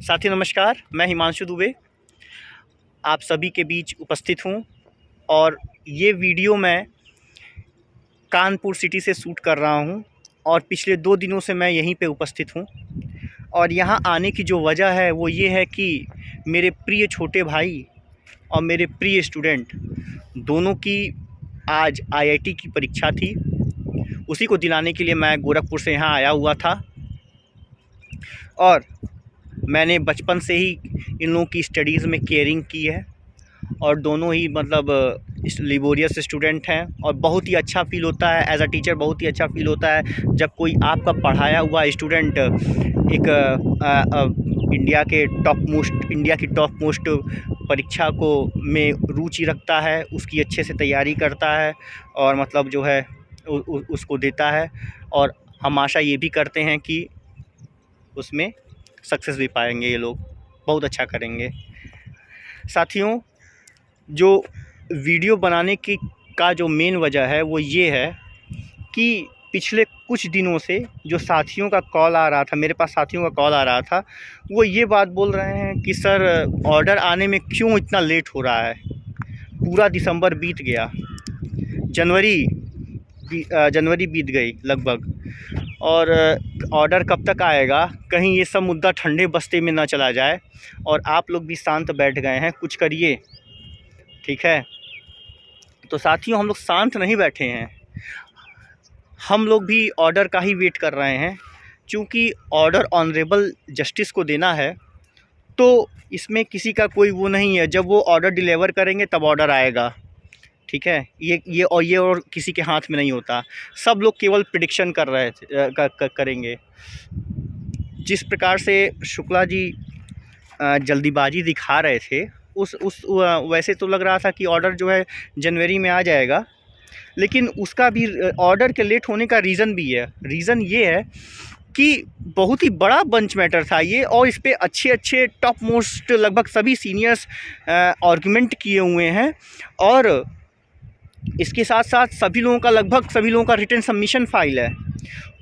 साथियों नमस्कार, मैं हिमांशु दुबे आप सभी के बीच उपस्थित हूँ और ये वीडियो मैं कानपुर सिटी से शूट कर रहा हूँ और पिछले 2 दिनों से मैं यहीं पे उपस्थित हूँ। और यहाँ आने की जो वजह है वो ये है कि मेरे प्रिय छोटे भाई और मेरे प्रिय स्टूडेंट दोनों की आज आईआईटी की परीक्षा थी। उसी को दिलाने के लिए मैं गोरखपुर से यहाँ आया हुआ था और मैंने बचपन से ही इन लोगों की स्टडीज़ में केयरिंग की है और दोनों ही मतलब लेबोरियस स्टूडेंट हैं और बहुत ही अच्छा फ़ील होता है एज अ टीचर। बहुत ही अच्छा फ़ील होता है जब कोई आपका पढ़ाया हुआ स्टूडेंट एक इंडिया की टॉप मोस्ट परीक्षा को में रुचि रखता है, उसकी अच्छे से तैयारी करता है और मतलब जो है उसको देता है। और हम आशा ये भी करते हैं कि उसमें सक्सेस भी पाएंगे, ये लोग बहुत अच्छा करेंगे। साथियों, जो वीडियो बनाने की का जो मेन वजह है वो ये है कि पिछले कुछ दिनों से जो साथियों का कॉल आ रहा था, मेरे पास साथियों का कॉल आ रहा था, वो ये बात बोल रहे हैं कि सर ऑर्डर आने में क्यों इतना लेट हो रहा है। पूरा दिसंबर बीत गया, जनवरी बीत गई लगभग, और ऑर्डर कब तक आएगा। कहीं ये सब मुद्दा ठंडे बस्ते में ना चला जाए और आप लोग भी शांत बैठ गए हैं, कुछ करिए, ठीक है। तो साथियों, हम लोग शांत नहीं बैठे हैं, हम लोग भी ऑर्डर का ही वेट कर रहे हैं। क्योंकि ऑर्डर ऑनरेबल जस्टिस को देना है तो इसमें किसी का कोई वो नहीं है। जब वो ऑर्डर डिलीवर करेंगे तब ऑर्डर आएगा, ठीक है। ये और किसी के हाथ में नहीं होता। सब लोग केवल प्रेडिक्शन कर रहे थे करेंगे। जिस प्रकार से शुक्ला जी जल्दीबाजी दिखा रहे थे उस वैसे तो लग रहा था कि ऑर्डर जो है जनवरी में आ जाएगा, लेकिन उसका भी ऑर्डर के लेट होने का रीज़न भी है। रीज़न ये है कि बहुत ही बड़ा बंच मैटर था ये और इस पे अच्छे टॉप मोस्ट लगभग सभी सीनियर्स आर्गूमेंट किए हुए हैं और इसके साथ साथ लगभग सभी लोगों का रिटन सबमिशन फाइल है।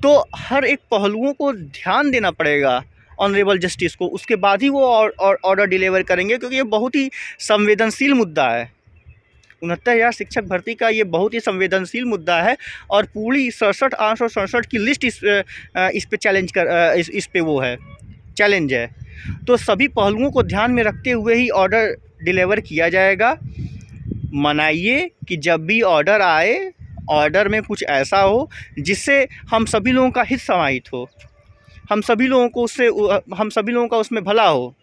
तो हर एक पहलुओं को ध्यान देना पड़ेगा ऑनरेबल जस्टिस को, उसके बाद ही वो ऑर्डर डिलीवर करेंगे, क्योंकि ये बहुत ही संवेदनशील मुद्दा है। 69,000 शिक्षक भर्ती का ये बहुत ही संवेदनशील मुद्दा है और पूरी 867 की लिस्ट इस पे चैलेंज है। तो सभी पहलुओं को ध्यान में रखते हुए ही ऑर्डर डिलीवर किया जाएगा। मनाइए कि जब भी ऑर्डर आए, ऑर्डर में कुछ ऐसा हो जिससे हम सभी लोगों का हित समाहित हो, हम सभी लोगों का उसमें भला हो।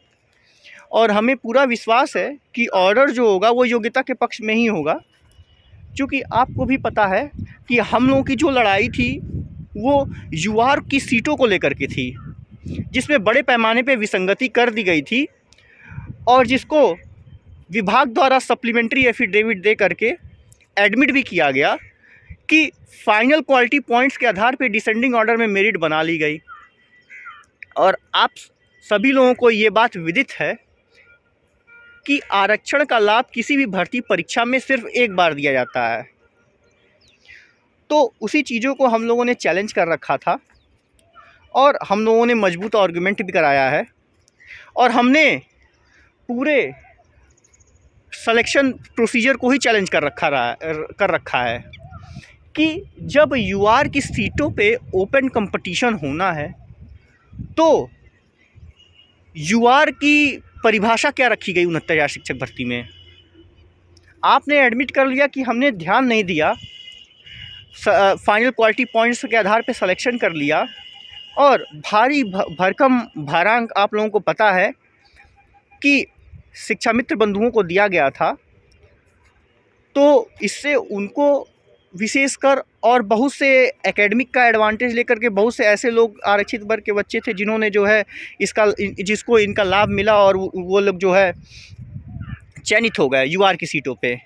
और हमें पूरा विश्वास है कि ऑर्डर जो होगा वो योग्यता के पक्ष में ही होगा। क्योंकि आपको भी पता है कि हम लोगों की जो लड़ाई थी वो यूआर की सीटों को लेकर के थी, जिसमें बड़े पैमाने पे विसंगति कर दी गई थी और जिसको विभाग द्वारा सप्लीमेंट्री एफिडेविट दे करके एडमिट भी किया गया कि फाइनल क्वालिटी पॉइंट्स के आधार पे डिसेंडिंग ऑर्डर में मेरिट बना ली गई। और आप सभी लोगों को ये बात विदित है कि आरक्षण का लाभ किसी भी भर्ती परीक्षा में सिर्फ एक बार दिया जाता है। तो उसी चीज़ों को हम लोगों ने चैलेंज कर रखा था और हम लोगों ने मजबूत आर्गुमेंट भी कराया है और हमने पूरे सिलेक्शन प्रोसीजर को ही चैलेंज कर रखा है कि जब यूआर की सीटों पे ओपन कंपटीशन होना है तो यूआर की परिभाषा क्या रखी गई 69,000 शिक्षक भर्ती में। आपने एडमिट कर लिया कि हमने ध्यान नहीं दिया, फाइनल क्वालिटी पॉइंट्स के आधार पे सिलेक्शन कर लिया और भारी भरकम भारांक आप लोगों को पता है कि शिक्षा मित्र बंधुओं को दिया गया था। तो इससे उनको विशेषकर और बहुत से एकेडमिक का एडवांटेज लेकर के बहुत से ऐसे लोग आरक्षित वर्ग के बच्चे थे जिन्होंने जो है जिसको इनका लाभ मिला और वो लोग जो है चयनित हो गए यूआर की सीटों पे,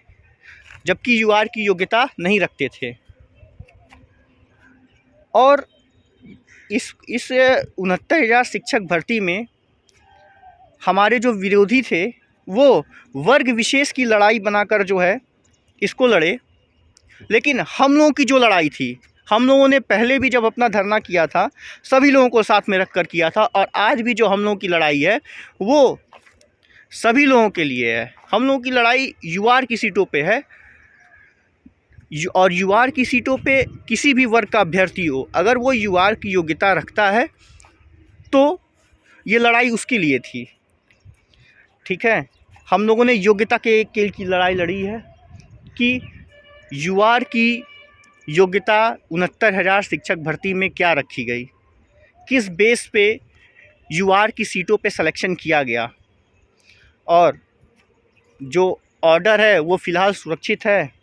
जबकि यूआर की योग्यता नहीं रखते थे। और इस 69,000 शिक्षक भर्ती में हमारे जो विरोधी थे वो वर्ग विशेष की लड़ाई बनाकर जो है इसको लड़े, लेकिन हम लोगों की जो लड़ाई थी हम लोगों ने पहले भी जब अपना धरना किया था सभी लोगों को साथ में रख कर किया था, और आज भी जो हम लोगों की लड़ाई है वो सभी लोगों के लिए है। हम लोगों की लड़ाई यूआर की सीटों पे है, और यूआर की सीटों पे किसी भी वर्ग का अभ्यर्थी हो, अगर वो यूआर की योग्यता रखता है तो ये लड़ाई उसके लिए थी। ठीक है, हम लोगों ने योग्यता के खेल की लड़ाई लड़ी है कि यूआर की योग्यता 69,000 शिक्षक भर्ती में क्या रखी गई, किस बेस पे यूआर की सीटों पे सिलेक्शन किया गया, और जो ऑर्डर है वो फ़िलहाल सुरक्षित है।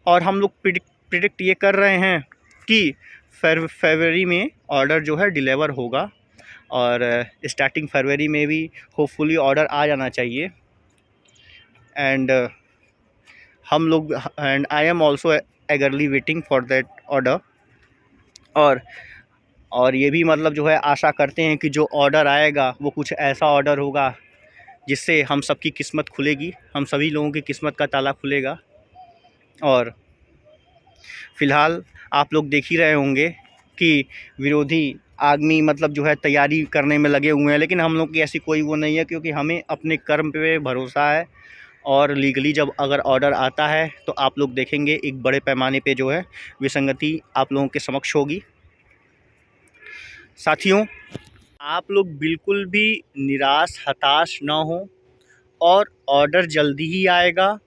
और हम लोग प्रिडिक्ट ये कर रहे हैं कि फरवरी में ऑर्डर जो है डिलीवर होगा, और स्टार्टिंग फरवरी में भी होपफुली ऑर्डर आ जाना चाहिए। एंड हम लोग and I am also eagerly waiting for that order. और ये भी मतलब जो है आशा करते हैं कि जो ऑर्डर आएगा वो कुछ ऐसा ऑर्डर होगा जिससे हम सबकी किस्मत खुलेगी, हम सभी लोगों की किस्मत का ताला खुलेगा। और फ़िलहाल आप लोग देख ही रहे होंगे कि विरोधी आदमी मतलब जो है तैयारी करने में लगे हुए हैं, लेकिन हम लोग की ऐसी कोई वो नहीं है, क्योंकि हमें अपने कर्म पे भरोसा है। और लीगली जब अगर ऑर्डर आता है तो आप लोग देखेंगे एक बड़े पैमाने पे जो है विसंगति आप लोगों के समक्ष होगी। साथियों, आप लोग बिल्कुल भी निराश हताश ना हो, और ऑर्डर जल्दी ही आएगा,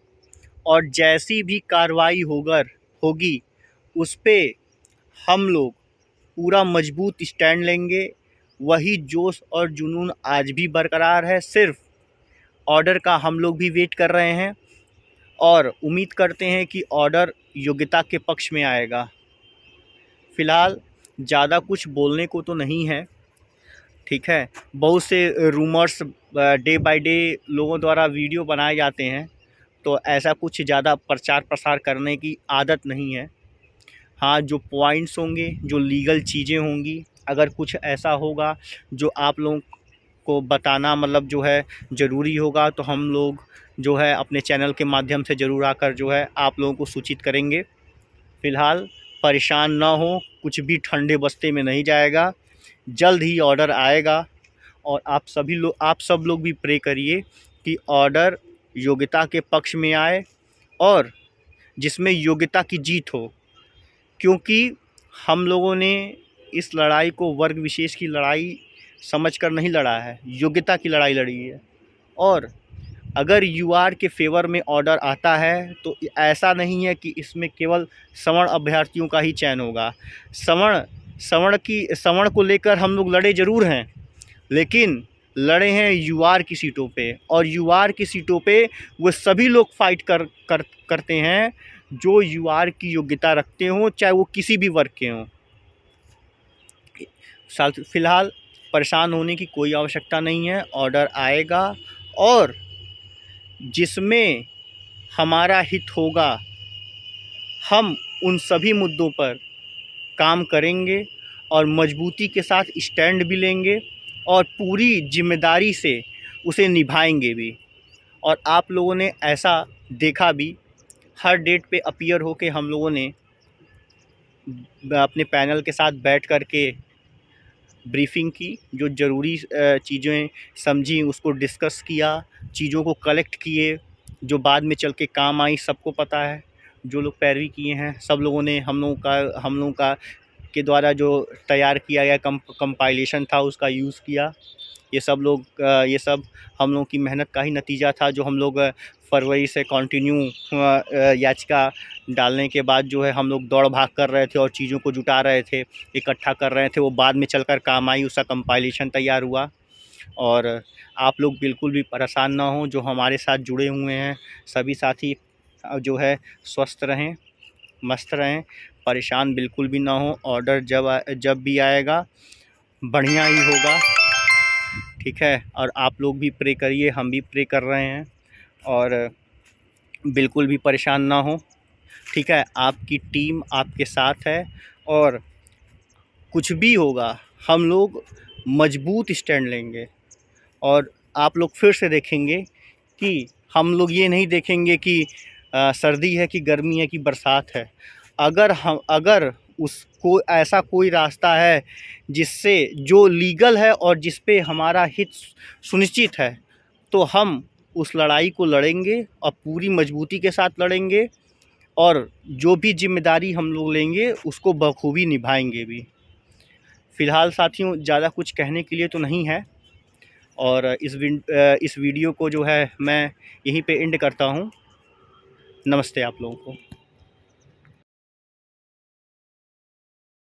और जैसी भी कार्रवाई होगी उस पे हम लोग पूरा मजबूत स्टैंड लेंगे। वही जोश और जुनून आज भी बरकरार है, सिर्फ ऑर्डर का हम लोग भी वेट कर रहे हैं, और उम्मीद करते हैं कि ऑर्डर योग्यता के पक्ष में आएगा। फ़िलहाल ज़्यादा कुछ बोलने को तो नहीं है। ठीक है, बहुत से रूमर्स डे बाय डे लोगों द्वारा वीडियो बनाए जाते हैं, तो ऐसा कुछ ज़्यादा प्रचार प्रसार करने की आदत नहीं है। हाँ, जो पॉइंट्स होंगे, जो लीगल चीज़ें होंगी, अगर कुछ ऐसा होगा जो आप लोगों को बताना मतलब जो है ज़रूरी होगा, तो हम लोग जो है अपने चैनल के माध्यम से ज़रूर आकर जो है आप लोगों को सूचित करेंगे। फ़िलहाल परेशान ना हो, कुछ भी ठंडे बस्ते में नहीं जाएगा, जल्द ही ऑर्डर आएगा। और आप सब लोग भी प्रे करिए कि ऑर्डर योग्यता के पक्ष में आए, और जिसमें योग्यता की जीत हो, क्योंकि हम लोगों ने इस लड़ाई को वर्ग विशेष की लड़ाई समझकर नहीं लड़ा है, योग्यता की लड़ाई लड़ी है। और अगर यूआर के फेवर में ऑर्डर आता है तो ऐसा नहीं है कि इसमें केवल सवर्ण अभ्यर्थियों का ही चयन होगा। सवर्ण को लेकर हम लोग लड़े ज़रूर हैं, लेकिन लड़े हैं यूआर की सीटों पे, और यूआर की सीटों पे वो सभी लोग फाइट करते हैं जो यूआर की योग्यता रखते हों, चाहे वो किसी भी वर्ग के हों। फ़िलहाल परेशान होने की कोई आवश्यकता नहीं है, ऑर्डर आएगा, और जिसमें हमारा हित होगा हम उन सभी मुद्दों पर काम करेंगे, और मजबूती के साथ स्टैंड भी लेंगे, और पूरी जिम्मेदारी से उसे निभाएंगे भी। और आप लोगों ने ऐसा देखा भी, हर डेट पे अपीयर होके हम लोगों ने अपने पैनल के साथ बैठ कर के ब्रीफिंग की, जो ज़रूरी चीज़ें समझी उसको डिस्कस किया, चीज़ों को कलेक्ट किए, जो बाद में चल के काम आई। सबको पता है, जो लोग पैरवी किए हैं सब लोगों ने हम लोगों का के द्वारा जो तैयार किया गया कंपाइलेशन था उसका यूज़ किया। ये सब हम लोगों की मेहनत का ही नतीजा था, जो हम लोग फरवरी से कंटिन्यू याचिका डालने के बाद जो है हम लोग दौड़ भाग कर रहे थे और चीज़ों को जुटा रहे थे, इकट्ठा कर रहे थे, वो बाद में चलकर काम आई, उसका कंपाइलेशन तैयार हुआ। और आप लोग बिल्कुल भी परेशान ना हों, जो हमारे साथ जुड़े हुए हैं सभी साथी जो है स्वस्थ रहें, मस्त रहें, परेशान बिल्कुल भी ना हो। ऑर्डर जब भी आएगा बढ़िया ही होगा। ठीक है, और आप लोग भी प्रे करिए, हम भी प्रे कर रहे हैं, और बिल्कुल भी परेशान ना हो। ठीक है, आपकी टीम आपके साथ है, और कुछ भी होगा हम लोग मजबूत स्टैंड लेंगे। और आप लोग फिर से देखेंगे कि हम लोग ये नहीं देखेंगे कि सर्दी है कि गर्मी है कि बरसात है। अगर उसको ऐसा कोई रास्ता है जिससे जो लीगल है और जिस पे हमारा हित सुनिश्चित है, तो हम उस लड़ाई को लड़ेंगे और पूरी मजबूती के साथ लड़ेंगे, और जो भी जिम्मेदारी हम लोग लेंगे उसको बखूबी निभाएंगे भी। फ़िलहाल साथियों ज़्यादा कुछ कहने के लिए तो नहीं है, और इस वीडियो को जो है मैं यहीं पे एंड करता हूँ। नमस्ते आप लोगों को।